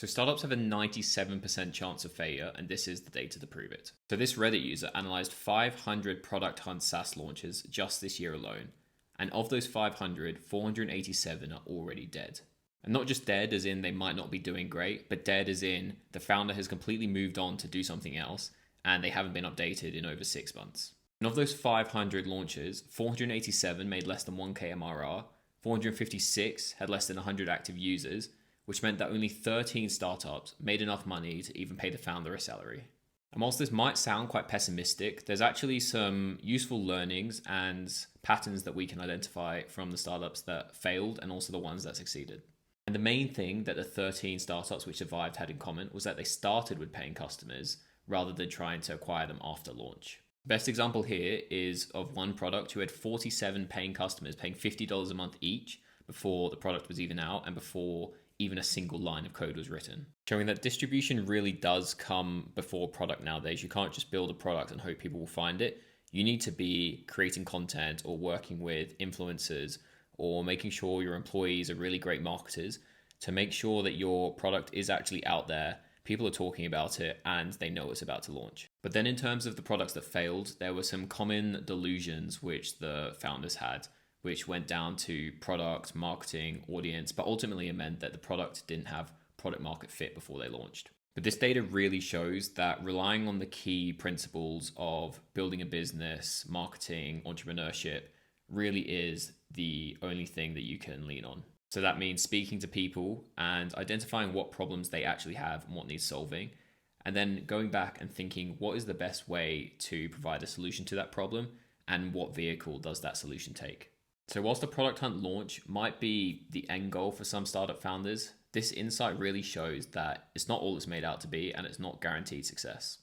So startups have a 97% chance of failure, and this is the data to prove it. So this Reddit user analyzed 500 Product Hunt SaaS launches just this year alone. And of those 500, 487 are already dead. And not just dead as in they might not be doing great, but dead as in the founder has completely moved on to do something else and they haven't been updated in over 6 months. And of those 500 launches, 487 made less than 1k MRR, 456 had less than 100 active users, which meant that only 13 startups made enough money to even pay the founder a salary. And whilst this might sound quite pessimistic, there's actually some useful learnings and patterns that we can identify from the startups that failed and also the ones that succeeded. And the main thing that the 13 startups which survived had in common was that they started with paying customers rather than trying to acquire them after launch. The best example here is of one product who had 47 paying customers paying $50 a month each before the product was even out and before even a single line of code was written, showing that distribution really does come before product nowadays. You can't just build a product and hope people will find it. You need to be creating content or working with influencers or making sure your employees are really great marketers to make sure that your product is actually out there, people are talking about it, and they know it's about to launch. But then in terms of the products that failed, there were some common delusions which the founders had, which went down to product, marketing, audience, but ultimately it meant that the product didn't have product market fit before they launched. But this data really shows that relying on the key principles of building a business, marketing, entrepreneurship really is the only thing that you can lean on. So that means speaking to people and identifying what problems they actually have and what needs solving, and then going back and thinking what is the best way to provide a solution to that problem and what vehicle does that solution take. So whilst the Product Hunt launch might be the end goal for some startup founders, this insight really shows that it's not all it's made out to be and it's not guaranteed success.